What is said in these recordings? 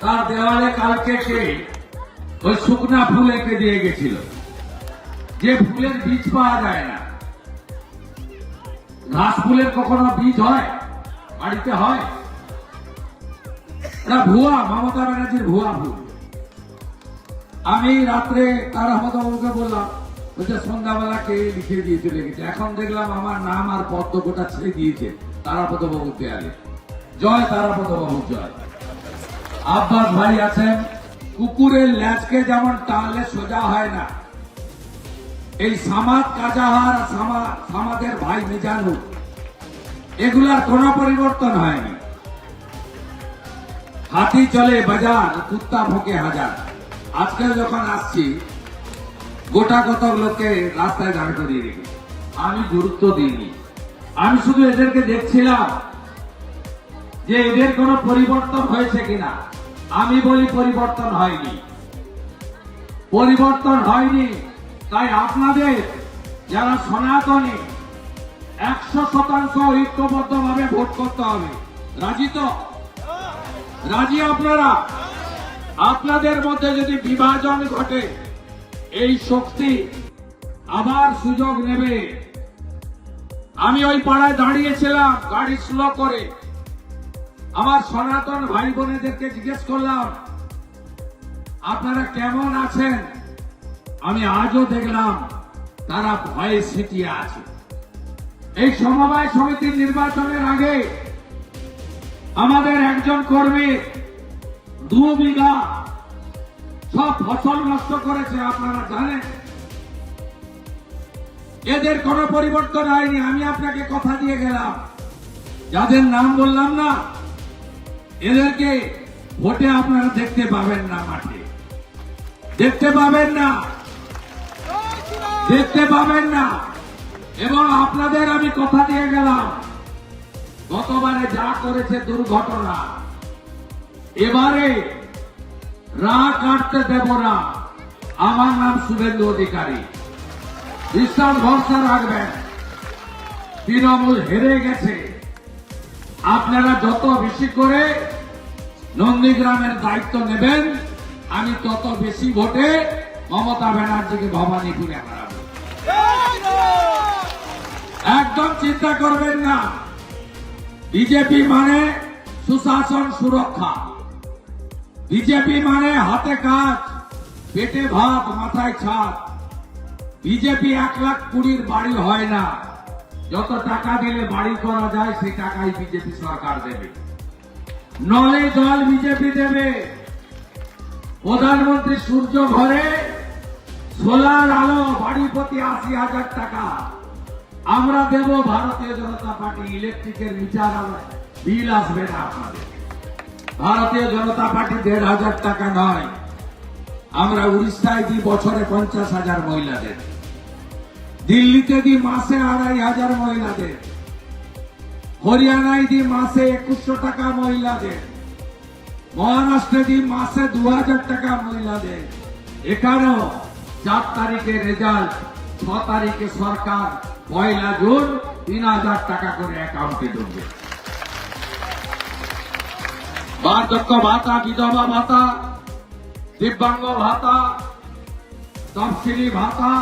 তার দেওয়ালে কালকে কে ওই শুকনা ফুল এঁকে দিয়ে গেছিল, যে ফুলের বীজ পাওয়া যায় না। ঘাস ফুলের কখনো বীজ হয়? বাড়িতে হয়? এটা ভুয়া, মমতা ব্যানার্জির ভুয়া ফুল। আমি রাত্রে তারাপদবাবুকে বললাম, বলছে সন্ধ্যাবেলা কে লিখে দিয়ে চলে গেছে। এখন দেখলাম আমার নাম আর পদ্ম গোটা ছেড়ে দিয়েছে তারাপদবাবুর দেয়ালে। জয় তারাপদবাবু জয়। আব্বাস ভাই আছেন, কুকুরের ল্যাজকে যেমন টানলে সোজা হয় না, এই সামাদ কাজাহার সামাদের ভাই মিজানুর এগুলার কোন পরিবর্তন হয়নি। হাতি চলে বাজার, কুত্তা ভোকে হাজার। আজকে যখন আসছি গোটা কত লোককে রাস্তায় দাঁড় করিয়ে রেখে আমি গুরুত্ব দিইনি। আমি শুধু এদেরকে দেখছিলাম যে এদের কোন পরিবর্তন হয়েছে কিনা। আমি বলি পরিবর্তন হয়নি, পরিবর্তন হয়নি। তাই আপনাদের যারা সনাতনী 100% ঐক্যবদ্ধভাবে ভোট করতে হবে। রাজি তো? রাজি আপনারা? আপনাদের মধ্যে যদি বিভাজন ঘটে, এই শক্তি আবার সুযোগ নেবে। আমি ওই পাড়ায় দাঁড়িয়েছিলাম গাড়ি স্লো করে, আমার সনাতন ভাই বোনেদেরকে জিজ্ঞেস করলাম আপনারা কেমন আছেন। আমি আজও দেখলাম তারা ভয়ে সিটিয়ে আছে। এই সমবায় সমিতির নির্বাচনের আগে আমাদের একজন কর্মী 2 বিঘা সব ফসল নষ্ট করেছে, আপনারা জানেন। এদের কোনো পরিবর্তন হয়নি। আমি আপনাকে কথা দিয়ে গেলাম, যাদের নাম বললাম না, এদেরকে ভোটে আপনারা দেখতে পাবেন না, মাঠে দেখতে পাবেন না, দেখতে পাবেন না। এবং আপনাদের আমি কথা দিয়ে গেলাম, গতবারে যা করেছে দুর্ঘটনা, এবারে রা কাটতে দেব না। আমার নাম শুভেন্দু অধিকারী, বিশ্বাস ভরসা রাখবেন। তৃণমূল হেরে গেছে। আপনারা যত বেশি করে নন্দীগ্রামের দায়িত্ব নেবেন, আমি তত বেশি ভোটে মমতা ব্যানার্জিকে ভবানীপুরে হারাবো। একদম চিন্তা করবেন না। বিজেপি মানে সুশাসন সুরক্ষা, বিজেপি মানে হাতে কাজ, পেটে ভাত, মাথায় ছাদ। বিজেপি 1,20,000 বাড়ি হয় না। যত টাকা দিলে বাড়ি করা যায় সেই টাকাই বিজেপি সরকার দেবে, নলে জল বিজেপি দেবে। প্রধানমন্ত্রী সূর্য ঘরে সোলার আলো বাড়ি প্রতি 80,000 টাকা আমরা দেব। ভারতীয় জনতা পার্টি ইলেকট্রিকের মিটার বিল আসবে না আপনাদের। ভারতীয় জনতা পার্টি 1,500 টাকা নয়। আমরা উড়িষ্যায় দিই বছরে 50,000 মহিলাদের, দিল্লিতে দিই মাসে 2,500 মহিলাদের, হরিয়ানায় দিই মাসে 2100 টাকা মহিলাদের, মহারাষ্ট্রে দিই মাসে 2,000 টাকা মহিলাদের। এখানেও 4 তারিখে রেজাল্ট, 6 তারিখে সরকার, 1 জুন 3,000 টাকা করে অ্যাকাউন্টে ঢুকবে। বার্ধক্য ভাতা, বিধবা ভাতা, দিব্যাঙ্গ ভাতা, তফসিলি ভাতা,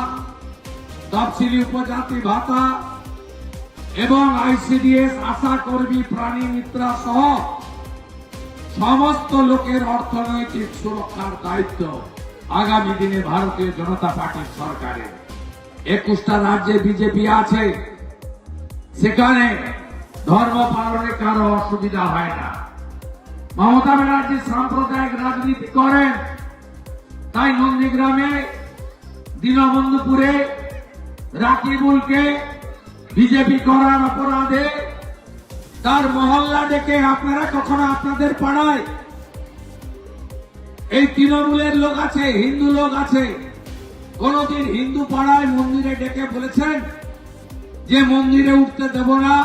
তফসিলি উপজাতি ভাতা এবং আইসিডিএস, আশা কর্মী, প্রাণী মিত্রা সহ সমস্ত লোকের অর্থনৈতিক সুরক্ষার দায়িত্ব আগামী দিনে ভারতীয় জনতা পার্টির সরকারের। 21টা রাজ্যে বিজেপি আছে, সেখানে ধর্ম পালনে কারো অসুবিধা হয় না। মমতা ব্যানার্জি সাম্প্রদায়িক রাজনীতি করেন, তাই নন্দীগ্রামে, দীনবন্ধুপুরে রাকিবুলকে বিজেপি করার অপরাধে তার মহল্লা ডেকে আপনারা কখনো আপনাদের পাড়ায় এই তৃণমূলের লোক আছে, হিন্দু লোক আছে, কোনদিন হিন্দু পাড়ায় মন্দিরে ডেকে বলেছেন যে মন্দিরে উঠতে দেব না?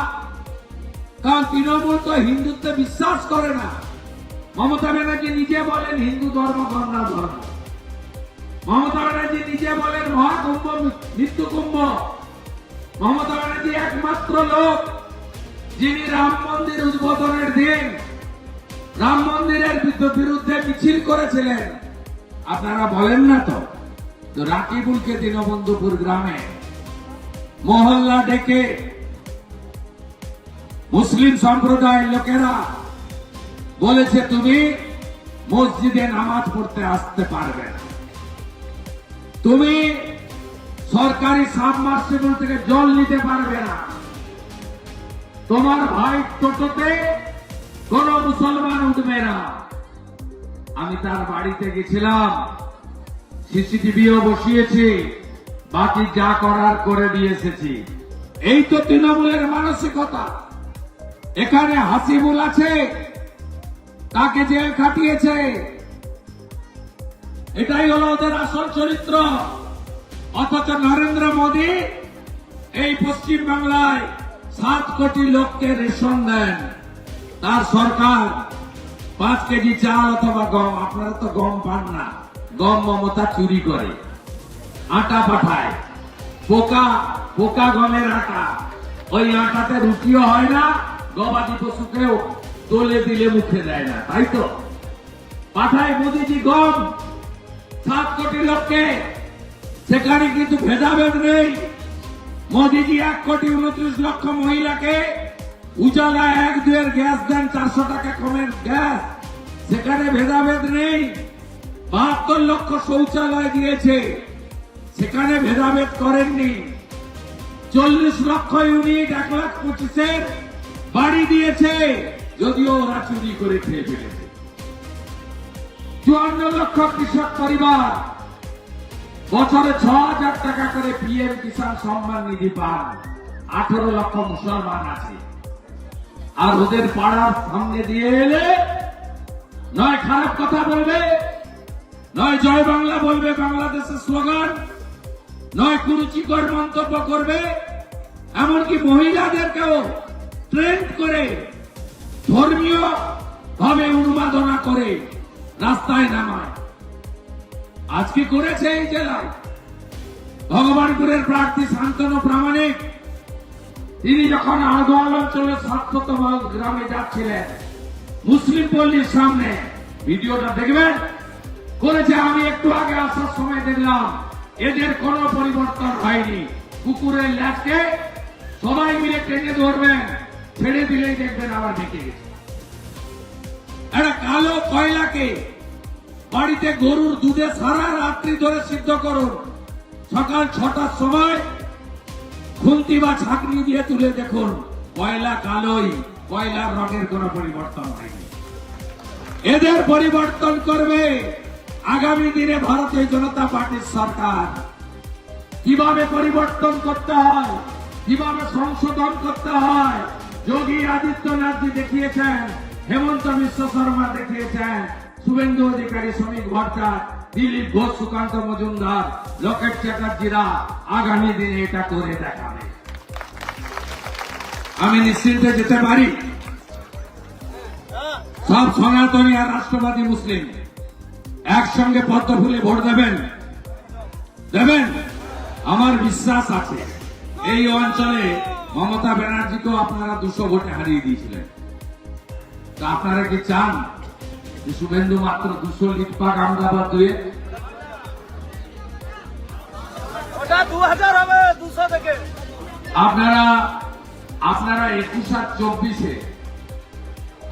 কারণ তৃণমূল তো হিন্দুত্বে বিশ্বাস করে না। মমতা ব্যানার্জি নিজে বলেন হিন্দু ধর্ম গণনা ধর্ম। মমতা ব্যানার্জি নিজে বলেন মহাকুম্ভ মৃত্যু কুম্ভ। মমতা ব্যানার্জি একমাত্র লোক যিনি রাম মন্দির উদ্বোধনের দিন রাম মন্দিরের বিরুদ্ধে মিছিল করেছিলেন, আপনারা বলেন না তো? তো রাকিবুলকে দীনবন্ধুপুর গ্রামে মহল্লা ডেকে মুসলিম সম্প্রদায়ের লোকেরা বলেছে তুমি মসজিদে নামাজ পড়তে আসতে পারবে না, তুমি সরকারি সাবমার্সিবল থেকে জল নিতে পারবে না, তোমার ভাই টোটোতে কোন মুসলমান উঠবে না। আমি তার বাড়িতে গেছিলাম, সিসিটিভিও বসিয়েছি, বাকি যা করার করে দিয়ে এসেছি। এই তো তৃণমূলের মানসিকতা। এখানে হাসিবুল আছে, তাকে জেল খাটিয়েছে, এটাই হলো ওদের আসল চরিত্র। অথচ নরেন্দ্র মোদী এই পশ্চিম বাংলায় 7 কোটি লোককে রেশন দেন, তার সরকার 5 কেজি চাল অথবা গম, আপনারা তো গম পান না, গম মমতা চুরি করে আটা পাঠায়, পোকা পোকা গমের আটা, ওই আটাতে রুটিও হয় না, গবাদি পশুকেও তোলে দিলে মুখে দেয় না, তাই তো পাঠায় মোদীজি গম 7 কোটি লোককে। সেখানে কিন্তু ভেদাভেদ নেই। মোদীজি 1 কোটি 29 লক্ষ মহিলাকে উজালা 1-2 গ্যাস দেন, 400 টাকা কমের গ্যাস, সেখানে ভেদাভেদ নেই। 72 লক্ষ শৌচালয় দিয়েছে, সেখানে ভেদাভেদ করেননি। 40 লক্ষ ইউনিট 1,25,000 বাড়ি দিয়েছে, যদিও ওরা চুরি করে খেয়ে ফেলেছে। 54 লক্ষ কৃষক পরিবার বছরে 6,000 টাকা করে পিএম কিষাণ সম্মান নিধি পান। 18 লক্ষ মুসলমান আছে, আর ওদের পাড়ার সামনে দিয়ে এলে নয় খারাপ কথা বলবে, নয় জয় বাংলা বলবে বাংলাদেশের স্লোগান, নয় কুরুচিকর মন্তব্য করবে, এমনকি মহিলাদেরকেও ট্রেন্ড করে ধর্মীয় ভাবে উন্মাদনা করে রাস্তায় নামায়। আজকে করেছে এই জেলায় ভগবানপুরের প্রার্থী শান্তনু প্রামাণিক, তিনি যখন আলগোয়াল অঞ্চলের 700তম গ্রামে যাচ্ছিলেন, মুসলিম পল্লীর সামনে, ভিডিওটা দেখবেন, করেছে। আমি একটু আগে আসার সময় দেখলাম এদের কোনো পরিবর্তন হয়নি। কুকুরের ল্যাজকে সবাই মিলে টেনে ধরবেন, ছেড়ে দিলেই দেখবেন আবার ঢেকে গেছে। একটা কালো কয়লাকে বাড়িতে গরুর দুধে সারা রাত্রি ধরে সিদ্ধ করুন, সকাল 6টার সময় খুন্তি বা ছাঁকনি দিয়ে তুলে দেখুন, কয়লা কালোই, কয়লার রঙের কোনো পরিবর্তন হয়নি। এদের পরিবর্তন করবে আগামী দিনে ভারতীয় জনতা পার্টির সরকার। কিভাবে পরিবর্তন করতে হয়, কিভাবে সংশোধন করতে হয়, যোগী আদিত্যনাথজি দেখিয়েছেন, হেমন্ত বিশ্ব শর্মা দেখিয়েছেন, শুভেন্দু অধিকারী, শ্রমিক ভট্টাচার্য, দিলীপ ঘোষ, সুকান্ত মজুমদার, লোকেশ চ্যাটার্জিরা আগামী দিনে এটা করে দেখাবে। আমি নিশ্চিন্তে যেতে পারি, সব সনাতনী আর রাষ্ট্রবাদী মুসলিম একসঙ্গে পদ্ম ফুলে ভোট দেবেন, দেবেন আমার বিশ্বাস আছে। এই অঞ্চলে মমতা ব্যানার্জিকেও আপনারা 200 ভোটে হারিয়ে দিয়েছিলেন। তা আপনারা কি চান যে শুভেন্দু মাত্র 200 লিড পাক আমদাবাদ দুয়ে? ওটা 2000 হবে, 200 থেকে। আপনারা 21 আর 24-এ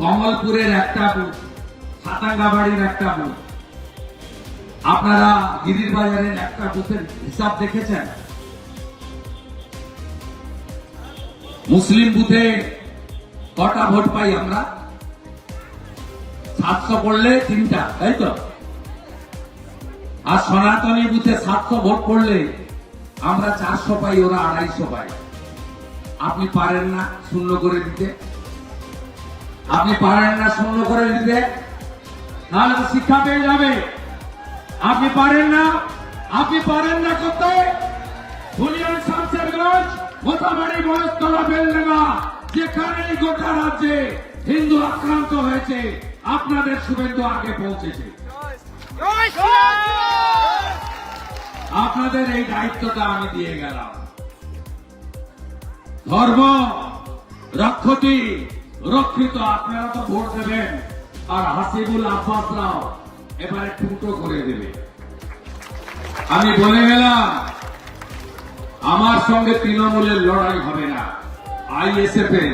কমলপুরের একটা বুথ, সাতাঙ্গাবাড়ির একটা বুথ, আপনারা গিরির বাজারের একটা বুথের হিসাব দেখেছেন? মুসলিম বুথে কটা ভোট পাই আমরা? 700 পড়লে 3টা, তাই তো? আর সনাতনী বুথে 700 ভোট পড়লে আমরা 400 পাই, ওরা 250 পাই। আপনি পারেন না শূন্য করে দিতে? আপনি পারেন না শূন্য করে দিতে? তাহলে তো শিক্ষা পেয়ে যাবে। আপনি পারেন না করতে? ধুলিয়ান, শামশেরগঞ্জ, মোথাবাড়ি, মহেশতলা, বেলডাঙ্গা, যেখানেই গোটা রাজ্যে হিন্দু আক্রান্ত হয়েছে, আপনাদের শুভেন্দু আগে পৌঁছেছে। আপনাদের এই দায়িত্বটা আমি দিয়ে গেলাম। ধর্ম রক্ষতি রক্ষিত, আপনারা তো ভোট দেবেন, আর হাসিবুল আব্বাসরাও এবারে টুকরো করে দেবে। আমি বলে গেলাম আমার সঙ্গে তৃণমূলের লড়াই হবে না, আইএসএফ এর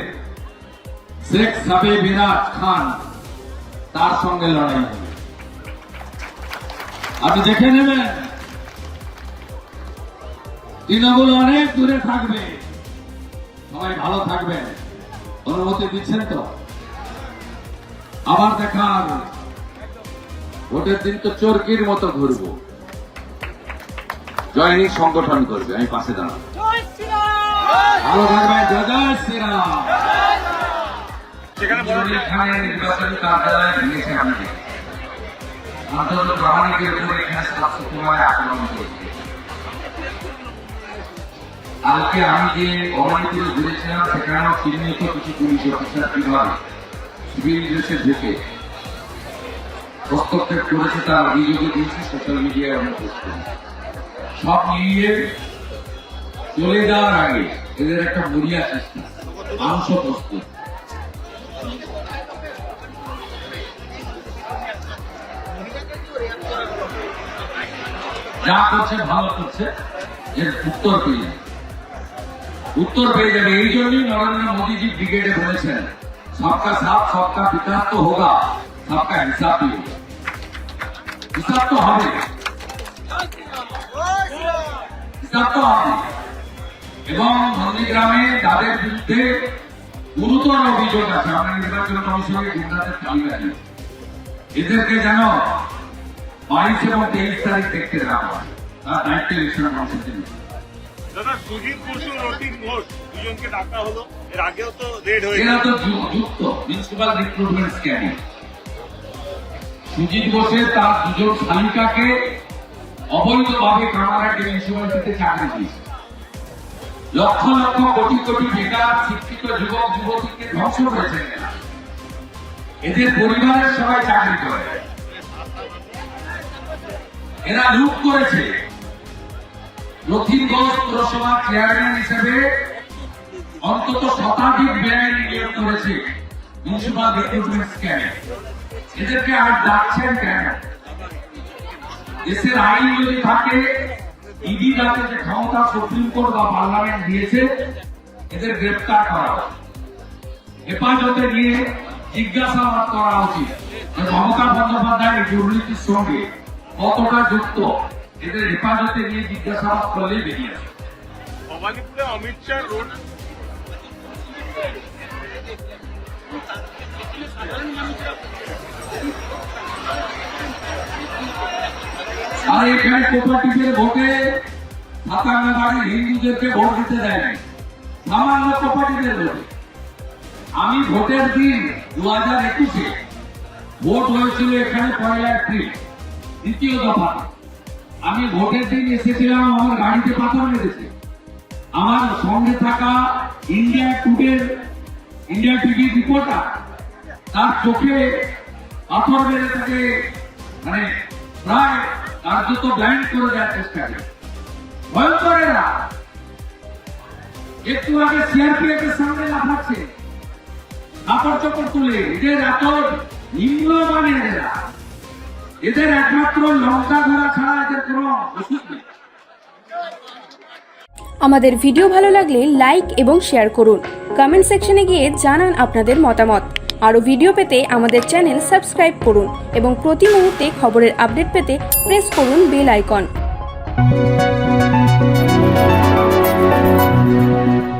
শেখ সাবে মিরাজ খান তার সঙ্গে লড়াই হবে। আপনি দেখে নেবেন তৃণমূল অনেক দূরে থাকবে। সবাই ভালো থাকবেন, অনুমতি দিচ্ছেন তো? আবার দেখা হবে। ভোটের দিন তো চরকির মতো ঘুরবো। জয় হিন্দ সংগঠন করবে, আমি পাশে দাঁড়াবো। ভালো থাকবেন। জয় জয় শ্রীরাম। এখানে নির্বাচনী কার্যালয় ভেঙেছে আমাদের আন্দোলন প্রমাণিকের উপর এখানে শাসকময় আক্রমণ করেছে। কালকে আমি যে অবনীতিতে ঘুরেছিলাম সেখানেও চিহ্নিত কিছু পুলিশ অফিসার কিভাবে সিভিল ড্রেসে ঢুকে হস্তক্ষেপ করেছে তার অভিযোগে দিয়েছি, সোশ্যাল মিডিয়ায় অনেক পোস্ট করেছি। সব মিলিয়ে চলে যাওয়ার আগে এদের একটা মরিয়া চেষ্টা, মাংস প্রস্তুত। যা করছে ভালো করছে, এর উত্তর পেয়ে যাবে, উত্তর পেয়ে যাবে। এই জন্যই নরেন্দ্র মোদীজি ব্রিগেডে বলেছেন সবকা সাথ সবকা বিকাশ তো হোগা, সবকা হিসাব भी होगा। হিসাব তো হবে, হিসাব তো হবে। এবং নন্দীগ্রামে যাদের বিরুদ্ধে গুরুতর অভিযোগ আছে, আমরা নির্বাচন কমিশনের গুন্ডাদের তালিকা দিই, এদেরকে যেন 22 এবং 23 তারিখ দেখতে দেওয়া হয়। তার দায়িত্ব ইলেকশন কমিশন। দাদা সুজিত বসু রতিন ঘোষ দুজনকে ডাকা হলো, এর আগেও তো রেড হয়েছে। এরা তো যুক্ত মিউনিসিপাল রিক্রুটমেন্ট স্ক্যামে। সুজিত বসে তার দুজন শালিকাকে অবৈধভাবে কামারহাটি মিউনিসিপ্যালিটিতে চাকরি দিয়েছে। লক্ষ লক্ষ কোটি কোটি বেকার শিক্ষিত যুবক যুবতীকে ধ্বংস করেছে এরা। এদের পরিবারের সবাই চাকরি করে, এরা লুট করেছে। রথিন ঘোষ পুরসভা চেয়ারম্যান হিসেবে অন্তত শতাধিক ব্যয় নিয়োগ করেছে মিউনিসিপাল রিক্রুটমেন্ট স্ক্যামে। এদেরকে আর ডাকছেন কেন? দেশের আইন যদি থাকে, ইডি যাতে যে ক্ষমতা সুপ্রিম কোর্ট বা পার্লামেন্ট দিয়েছে, এদের গ্রেপ্তার করা উচিত, হেফাজতে নিয়ে জিজ্ঞাসাবাদ করা উচিত যে মমতা বন্দ্যোপাধ্যায় দুর্নীতির সঙ্গে কতটা যুক্ত। এদের হেফাজতে নিয়ে জিজ্ঞাসাবাদ করলেই বেরিয়ে আসে। ভবানীপুরে অমিত শাহ রোড আর এখানে কোপারেটিভের ভোটে 57 বাড়ির হিন্দুদেরকে ভোট দিতে দেয় নাই, সামান্য কোপারেটিভের ভোটে। আমি ভোটের দিন 2021-এ ভোট হয়েছিল এখানে 1 এপ্রিল, দ্বিতীয় দফা। আমি ভোটের দিন এসেছিলাম, আমার গাড়িতে পাথর মেরেছে। আমার সঙ্গে থাকা ইন্ডিয়া টিভি রিপোর্টার, তার চোখে পাথর মেরে তাকে মানে প্রায় কার্যত ব্লাইন্ড করে দেওয়ার চেষ্টা করে। ভয়ঙ্কর এরা। একটু আগে সিআরপিএফ এর সামনে লাফাচ্ছে কাপড় চোপড় তুলে। এদের এত নিম্নমানের এরা, এদের একমাত্র লঙ্কা ধরা ছাড়া এদের কোনো ওষুধ নেই। আমাদের ভিডিও ভালো লাগলে লাইক এবং শেয়ার করুন। কমেন্ট সেকশনে গিয়ে জানান আপনাদের মতামত। আরও ভিডিও পেতে আমাদের চ্যানেল সাবস্ক্রাইব করুন এবং প্রতি মুহূর্তে খবরের আপডেট পেতে প্রেস করুন বেল আইকন।